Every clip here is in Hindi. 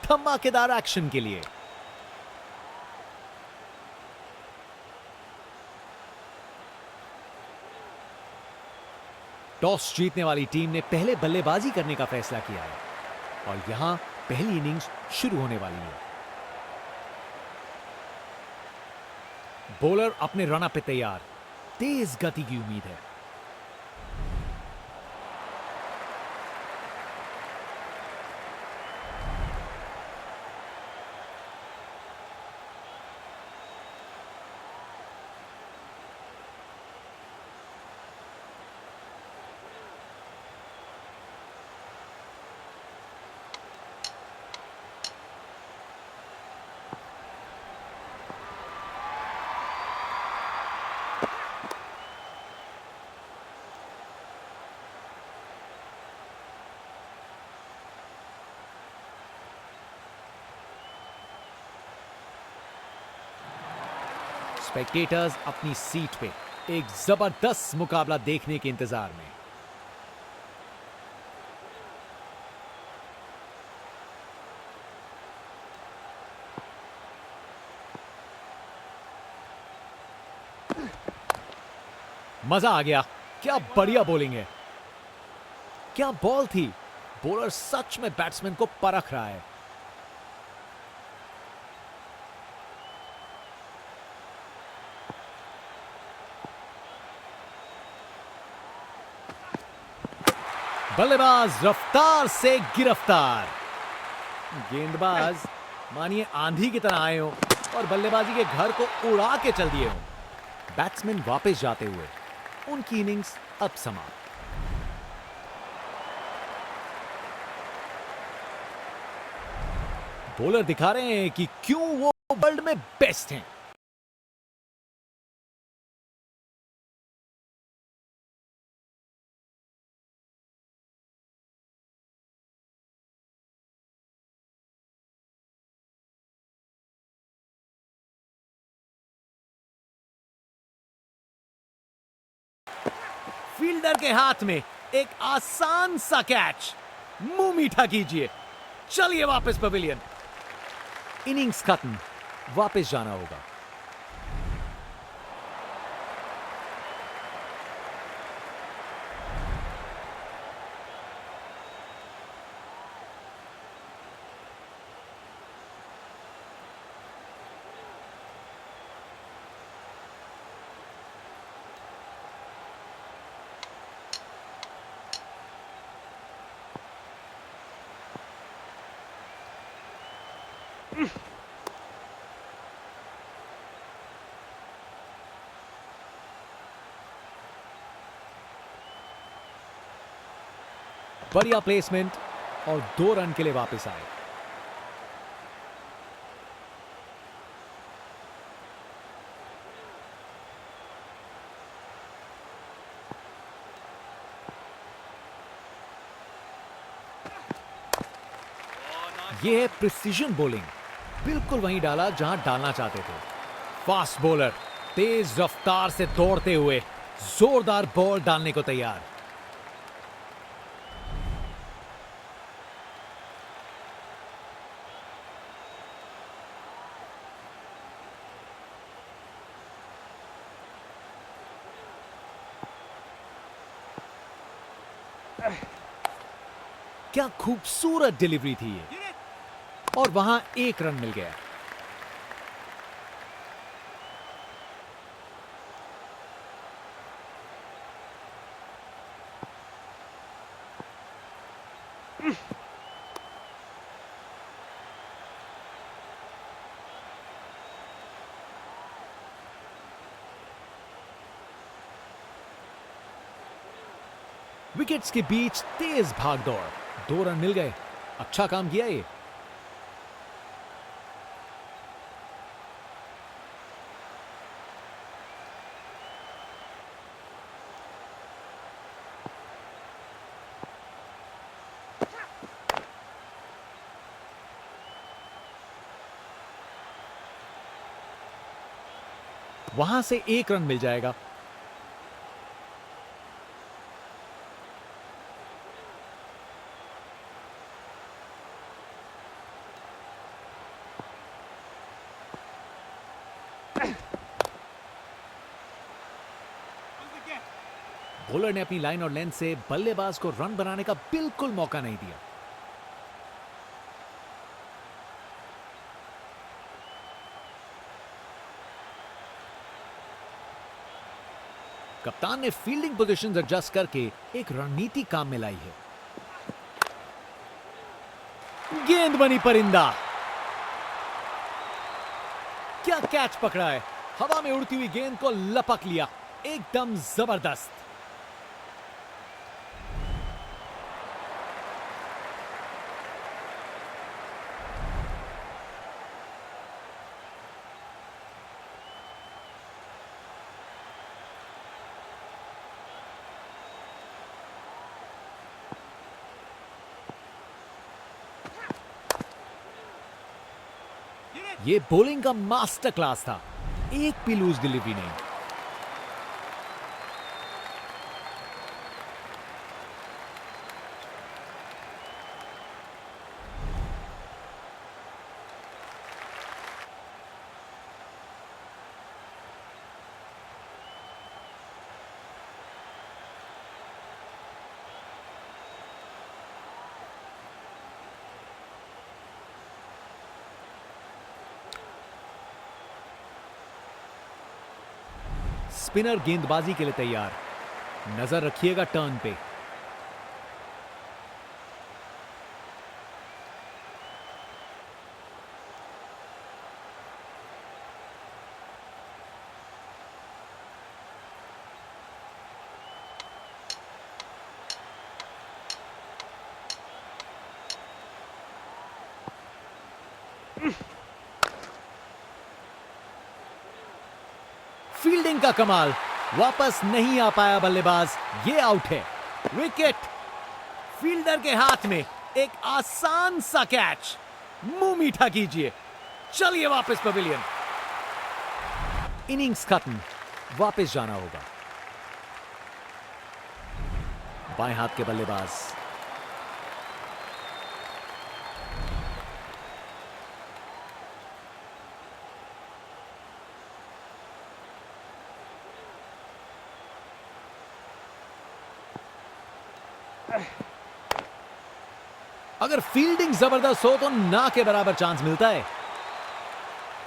धमाकेदार एक्शन के लिए। टॉस जीतने वाली टीम ने पहले बल्लेबाजी करने का फैसला किया है और यहां पहली इनिंग्स शुरू होने वाली है। बॉलर अपने रन पे तैयार, तेज गति की उम्मीद है। स्पेक्टेटर्स अपनी सीट पे एक जबरदस्त मुकाबला देखने के इंतजार में। मजा आ गया, क्या बढ़िया बॉलिंग है, क्या बॉल थी। बॉलर सच में बैट्समैन को परख रहा है। बल्लेबाज रफ्तार से गिरफ्तार। गेंदबाज मानिए आंधी की तरह आए हो और बल्लेबाजी के घर को उड़ा के चल दिए हो। बैट्समैन वापस जाते हुए, उनकी इनिंग्स अब समाप्त। बॉलर दिखा रहे हैं कि क्यों वो वर्ल्ड में बेस्ट हैं। फील्डर के हाथ में एक आसान सा कैच, मुंह मीठा कीजिए, चलिए वापस पवेलियन। इनिंग्स खत्म, वापस जाना होगा। बढ़िया प्लेसमेंट और 2 रन के लिए वापस आए। यह है प्रिसीजन बॉलिंग, बिल्कुल वहीं डाला जहां डालना चाहते थे। फास्ट बॉलर तेज रफ्तार से दौड़ते हुए जोरदार बॉल डालने को तैयार। क्या खूबसूरत डिलीवरी थी ये, और वहां 1 रन मिल गया। विकेट्स के बीच तेज भागदौड़, 2 रन मिल गए। अच्छा काम किया ये। वहां से 1 रन मिल जाएगा। बॉलर ने अपनी लाइन और लेंथ से बल्लेबाज को रन बनाने का बिल्कुल मौका नहीं दिया। कप्तान ने फील्डिंग पोजीशंस एडजस्ट करके एक रणनीति काम में लाई है। गेंद बनी परिंदा। क्या कैच पकड़ा है, हवा में उड़ती हुई गेंद को लपक लिया, एकदम जबरदस्त। ये बॉलिंग का मास्टर क्लास था, एक भी लूज डिलीवरी नहीं। स्पिनर गेंदबाजी के लिए तैयार, नजर रखिएगा टर्न पे। फील्डिंग का कमाल, वापस नहीं आ पाया बल्लेबाज, ये आउट है। विकेट, फील्डर के हाथ में एक आसान सा कैच, मुंह मीठा कीजिए, चलिए वापस पवेलियन। इनिंग्स खत्म, वापस जाना होगा। बाएं हाथ के बल्लेबाज, अगर फील्डिंग जबरदस्त हो तो ना के बराबर चांस मिलता है।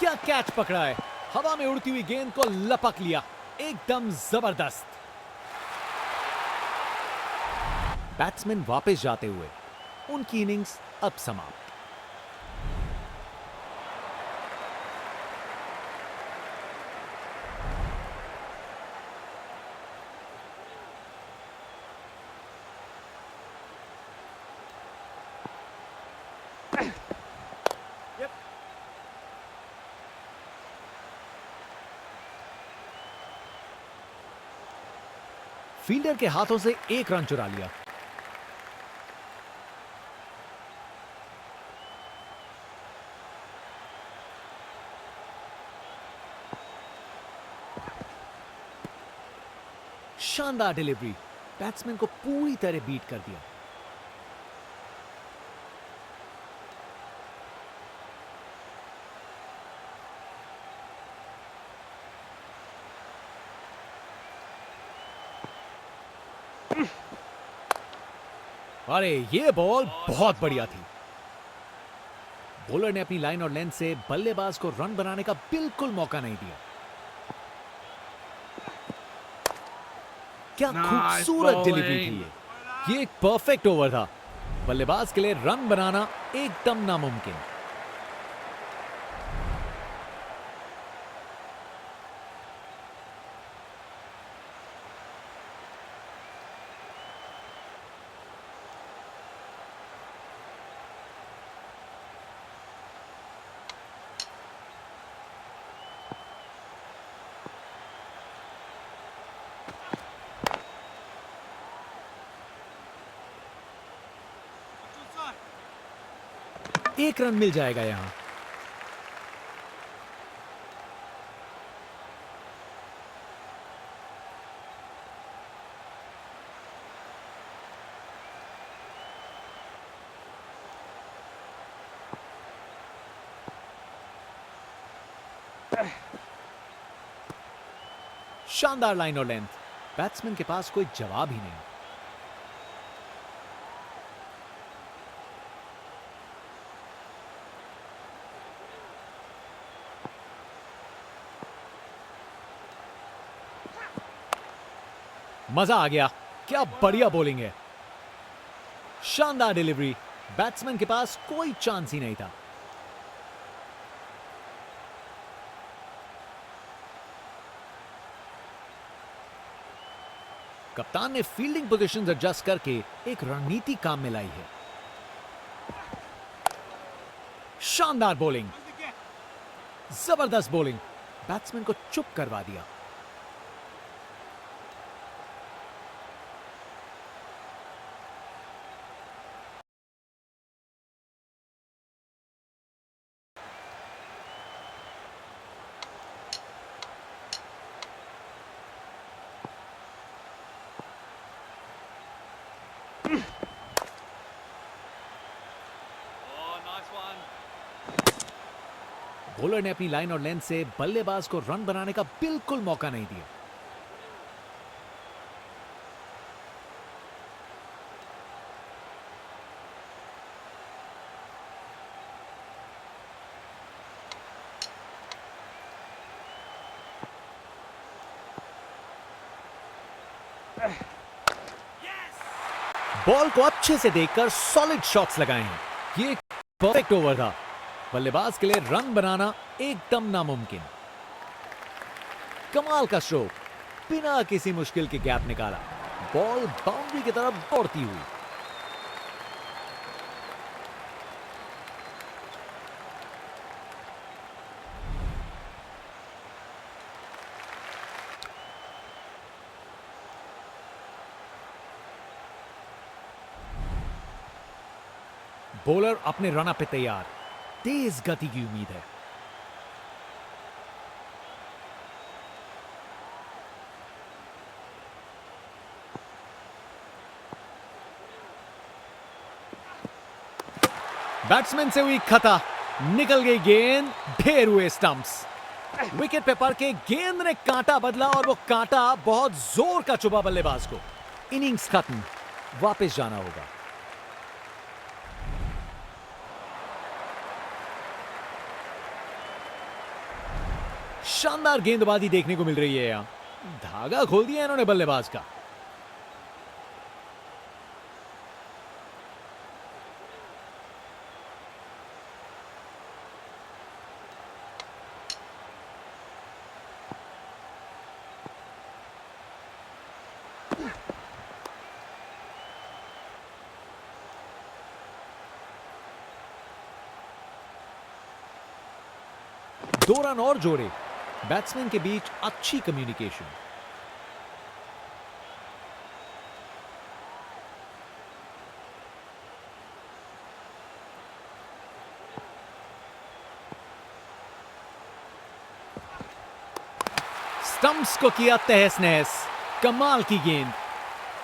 क्या कैच पकड़ा है, हवा में उड़ती हुई गेंद को लपक लिया, एकदम जबरदस्त। बैट्समैन वापस जाते हुए, उनकी इनिंग्स अब समाप्त। फील्डर के हाथों से एक रन चुरा लिया। शानदार डिलीवरी, बैट्समैन को पूरी तरह बीट कर दिया। अरे ये बॉल बहुत बढ़िया थी। बॉलर ने अपनी लाइन और लेंथ से बल्लेबाज को रन बनाने का बिल्कुल मौका नहीं दिया। क्या खूबसूरत डिलीवरी थी ये एक परफेक्ट ओवर था। बल्लेबाज के लिए रन बनाना एकदम नामुमकिन। एक रन मिल जाएगा यहां। शानदार लाइन और लेंथ। बैट्समैन के पास कोई जवाब ही नहीं। मजा आ गया, क्या बढ़िया बॉलिंग है। शानदार डिलीवरी, बैट्समैन के पास कोई चांस ही नहीं था। कप्तान ने फील्डिंग पोजीशंस एडजस्ट करके एक रणनीति काम में लाई है। शानदार बॉलिंग, जबरदस्त बॉलिंग, बैट्समैन को चुप करवा दिया। बॉलर ने अपनी लाइन और लेंथ से बल्लेबाज को रन बनाने का बिल्कुल मौका नहीं दिया। बॉल को अच्छे से देखकर सॉलिड शॉट्स लगाए हैं। ये एक परफेक्ट ओवर था। बल्लेबाज के लिए रन बनाना एकदम नामुमकिन। कमाल का स्ट्रोक, बिना किसी मुश्किल के गैप निकाला। बॉल बाउंड्री की तरफ दौड़ती हुई। बॉलर अपने रन पे तैयार, तेज गति की उम्मीद है। बैट्समैन से हुई खता, निकल गई गेंद, ढेर हुए स्टंप्स। विकेट पे पड़ के गेंद ने कांटा बदला और वो कांटा बहुत जोर का चुभा बल्लेबाज को। इनिंग्स खत्म, वापस जाना होगा। शानदार गेंदबाजी देखने को मिल रही है। यहां धागा खोल दिया इन्होंने बल्लेबाज का। दो रन और जोड़े। बैट्समैन के बीच अच्छी कम्युनिकेशन। स्टंप्स को किया तहस नहस। कमाल की गेंद,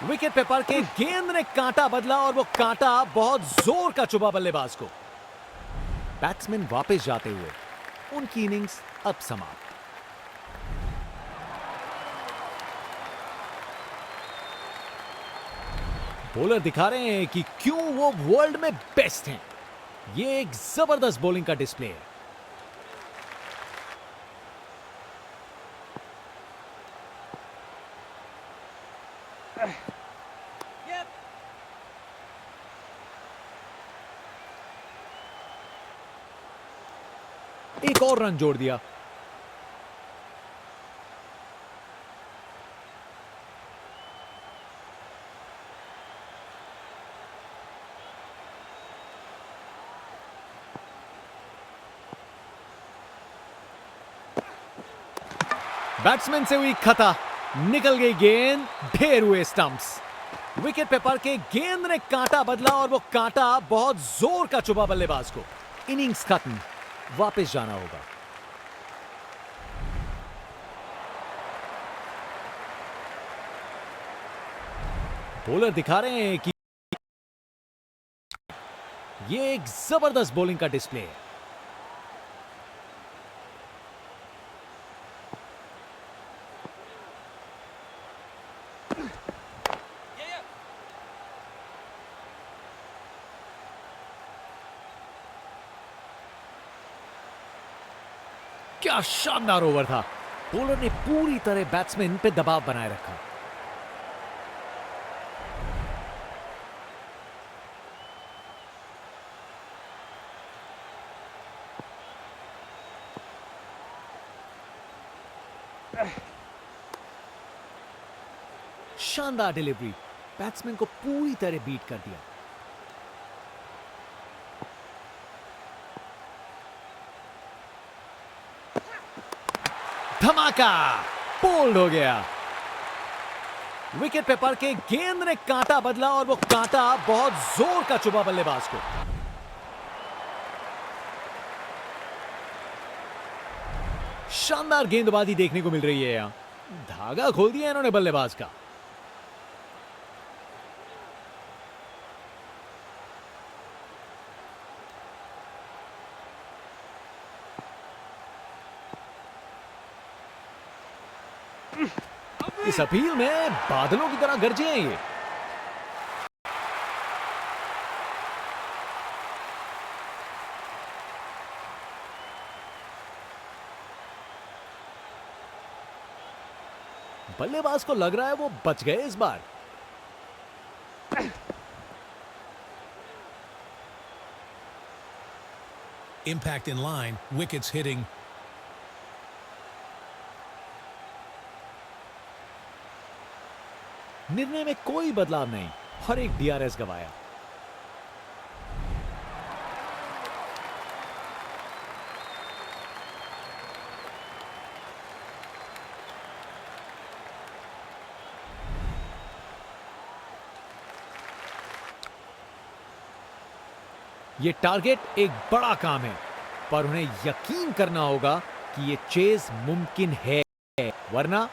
विकेट पे पड़ के गेंद ने कांटा बदला और वो कांटा बहुत जोर का चुभा बल्लेबाज को। बैट्समैन वापस जाते हुए, उनकी इनिंग्स अब समाप्त। बॉलर दिखा रहे हैं कि क्यों वो वर्ल्ड में बेस्ट हैं। ये एक जबरदस्त बॉलिंग का डिस्प्ले है। एक और रन जोड़ दिया। बैट्समैन से हुई खता, निकल गई गेंद, ढेर हुए स्टंप्स। विकेट पे पड़ के गेंद ने कांटा बदला और वो कांटा बहुत जोर का चुभा बल्लेबाज को। इनिंग्स खत्म, वापस जाना होगा। बॉलर दिखा रहे हैं कि ये एक जबरदस्त बॉलिंग का डिस्प्ले है। क्या शानदार ओवर था। बॉलर ने पूरी तरह बैट्समैन पे दबाव बनाए रखा। शानदार डिलीवरी, बैट्समैन को पूरी तरह बीट कर दिया। धमाका, बोल्ड हो गया। विकेट पे पड़ के गेंद ने कांटा बदला और वो कांटा बहुत जोर का चुभा बल्लेबाज को। शानदार गेंदबाजी देखने को मिल रही है। यहां धागा खोल दिया इन्होंने बल्लेबाज का। इस अपील में बादलों की तरह गरजे हैं ये। बल्लेबाज को लग रहा है वो बच गए इस बार। Impact in line, wickets hitting. निर्णय में कोई बदलाव नहीं और एक डीआरएस गवाया। ये टारगेट एक बड़ा काम है, पर उन्हें यकीन करना होगा कि ये चेज मुमकिन है, वरना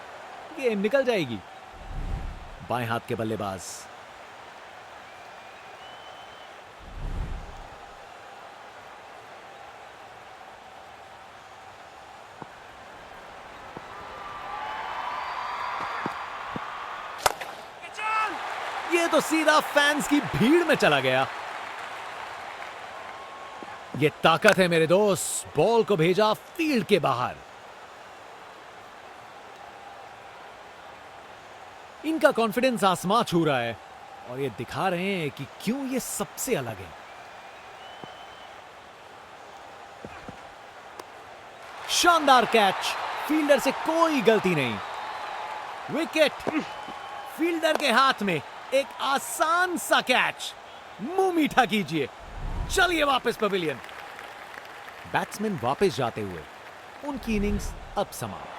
गेम निकल जाएगी। बाएं हाथ के बल्लेबाज ये तो सीधा फैंस की भीड़ में चला गया। ये ताकत है मेरे दोस्त, बॉल को भेजा फील्ड के बाहर। इनका कॉन्फिडेंस आसमां छू रहा है और ये दिखा रहे हैं कि क्यों ये सबसे अलग है। शानदार कैच, फील्डर से कोई गलती नहीं। विकेट, फील्डर के हाथ में एक आसान सा कैच। मुंह मीठा कीजिए, चलिए वापस पवेलियन। बैट्समैन वापस जाते हुए, उनकी इनिंग्स अब समाप्त।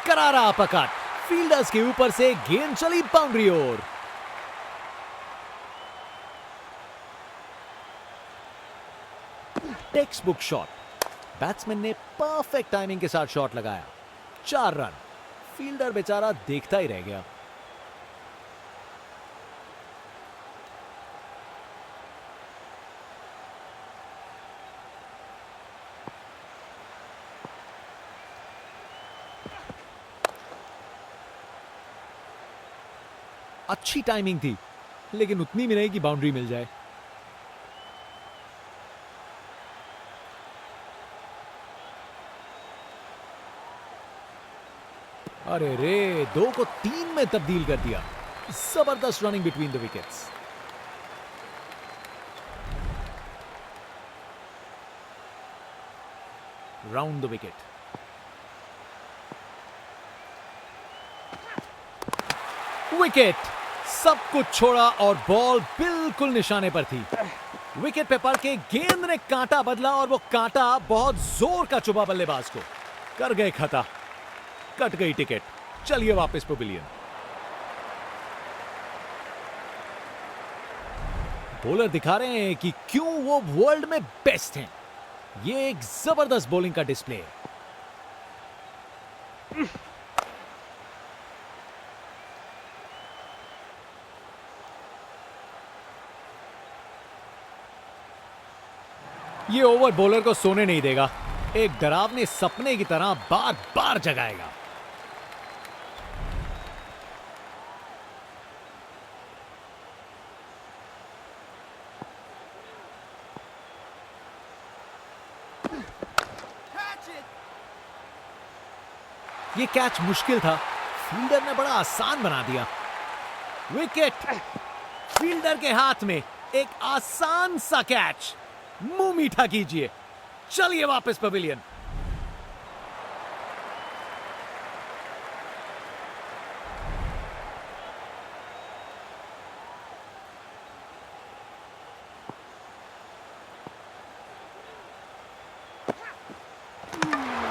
करारा अपरकट, फील्डर्स के ऊपर से गेंद चली बाउंड्री ओर। टेक्स्ट बुक शॉट, बैट्समैन ने परफेक्ट टाइमिंग के साथ शॉट लगाया। 4 रन, फील्डर बेचारा देखता ही रह गया। अच्छी टाइमिंग थी, लेकिन उतनी भी नहीं कि बाउंड्री मिल जाए। अरे रे, 2 को 3 में तब्दील कर दिया। जबरदस्त running between the wickets. Round the wicket. Wicket, सब कुछ छोड़ा और बॉल बिल्कुल निशाने पर थी। विकेट पे पड़ के गेंद ने कांटा बदला और वो कांटा बहुत जोर का चुभा बल्लेबाज को। कर गए खता, कट गई टिकट। चलिए वापस पवेलियन। बॉलर दिखा रहे हैं कि क्यों वो वर्ल्ड में बेस्ट हैं। ये एक जबरदस्त बॉलिंग का डिस्प्ले है। ये ओवर बॉलर को सोने नहीं देगा। एक डरावने सपने की तरह बार बार जगाएगा। ये कैच मुश्किल था, फील्डर ने बड़ा आसान बना दिया। विकेट, फील्डर के हाथ में एक आसान सा कैच। मुंह मीठा कीजिए, चलिए वापस पवेलियन।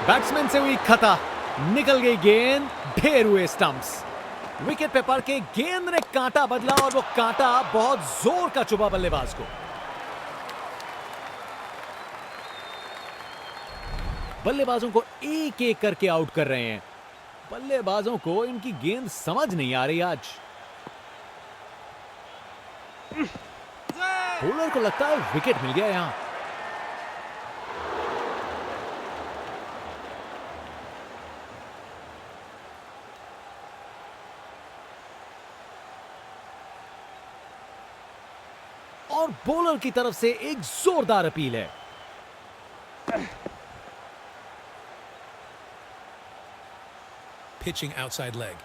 बैट्समैन से हुई खता, निकल गई गेंद, ढेर हुए स्टंप्स। विकेट पे पड़ के गेंद ने कांटा बदला और वो कांटा बहुत जोर का चुभा बल्लेबाज को। बल्लेबाजों को एक एक करके आउट कर रहे हैं। बल्लेबाजों को इनकी गेंद समझ नहीं आ रही आज। बॉलर को लगता है विकेट मिल गया यहां। और बॉलर की तरफ से एक जोरदार अपील है। Pitching outside leg.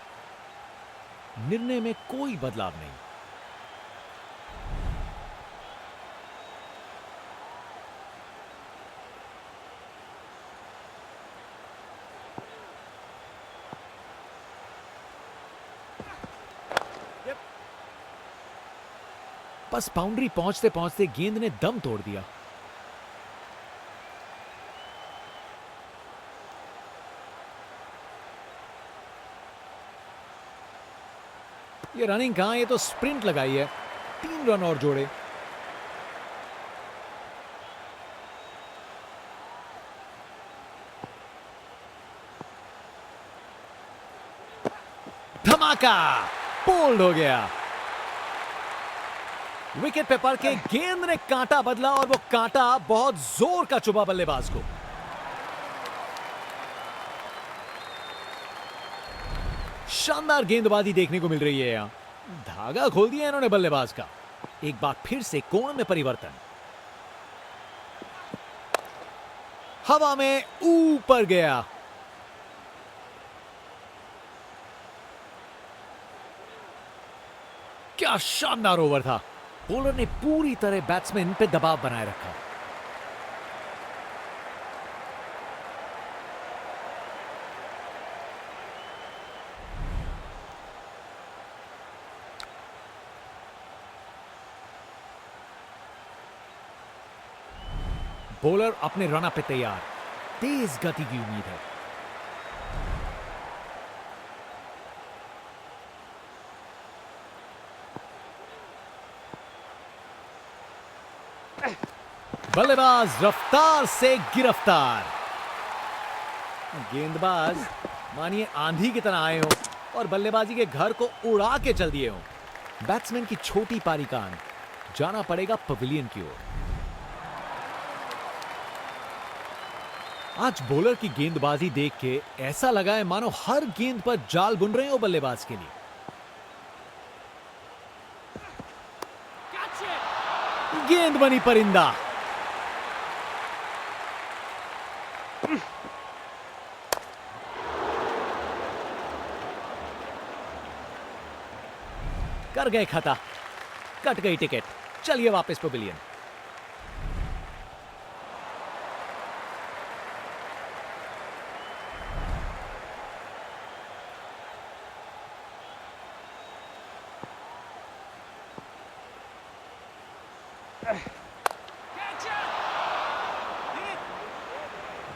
निर्णय में कोई बदलाव नहीं। बस बाउंड्री पहुंचते पहुंचते गेंद ने दम तोड़ दिया। ये रनिंग कहां, ये तो स्प्रिंट लगाई है। 3 रन और जोड़े। धमाका, बोल्ड हो गया। विकेट पे पड़ के गेंद ने कांटा बदला और वो कांटा बहुत जोर का चुभा बल्लेबाज को। शानदार गेंदबाजी देखने को मिल रही है यहां। धागा खोल दिया इन्होंने बल्लेबाज का। एक बार फिर से कोण में परिवर्तन। हवा में ऊपर गया। क्या शानदार ओवर था। बॉलर ने पूरी तरह बैट्समैन पे दबाव बनाए रखा। बॉलर अपने रन पे तैयार। तेज गति की उम्मीद है। बल्लेबाज रफ्तार से गिरफ्तार। गेंदबाज मानिए आंधी की तरह आए हो और बल्लेबाजी के घर को उड़ा के चल दिए हो। बैट्समैन की छोटी पारी का अंत, जाना पड़ेगा पवेलियन की ओर। आज बॉलर की गेंदबाजी देख के ऐसा लगा है मानो हर गेंद पर जाल बुन रहे हो बल्लेबाज के लिए। गेंद बनी परिंदा। कर गए खता, कट गई टिकट। चलिए वापस पवेलियन।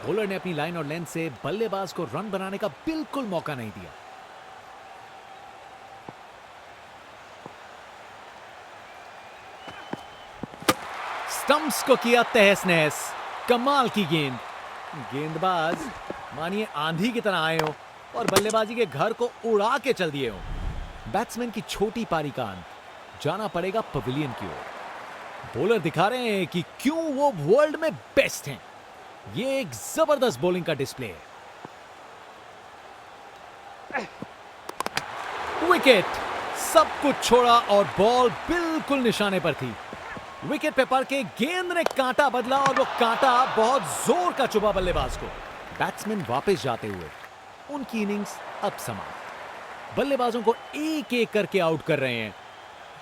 बॉलर ने अपनी लाइन और लेंथ से बल्लेबाज को रन बनाने का बिल्कुल मौका नहीं दिया। स्टंप्स को किया तहस नहस। कमाल की गेंद। गेंदबाज मानिए आंधी की तरह आए हो और बल्लेबाजी के घर को उड़ा के चल दिए हो। बैट्समैन की छोटी पारी का अंत, जाना पड़ेगा पवेलियन की ओर। बॉलर दिखा रहे हैं कि क्यों वो वर्ल्ड में बेस्ट हैं। ये एक जबरदस्त बॉलिंग का डिस्प्ले है। विकेट, सब कुछ छोड़ा और बॉल बिल्कुल निशाने पर थी। विकेट पे पड़ के गेंद ने कांटा बदला और वो कांटा बहुत जोर का चुभा बल्लेबाज को। बैट्समैन वापस जाते हुए, उनकी इनिंग्स अब समाप्त। बल्लेबाजों को एक एक करके आउट कर रहे हैं।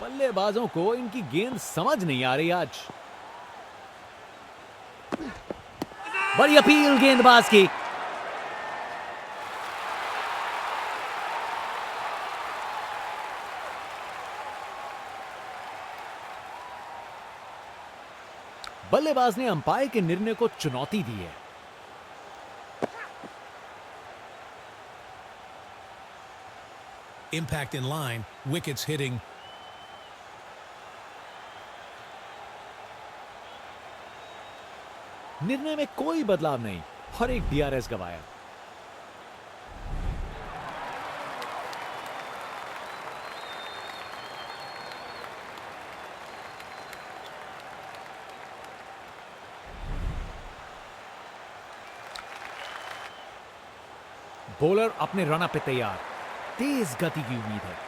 बल्लेबाजों को इनकी गेंद समझ नहीं आ रही आज। बड़ी अपील गेंदबाज की। बल्लेबाज ने अंपायर के निर्णय को चुनौती दी है। Impact in line, wickets hitting. निर्णय में कोई बदलाव नहीं और एक डीआरएस गवाया। बॉलर अपने रनअप पे तैयार। तेज गति की उम्मीद है।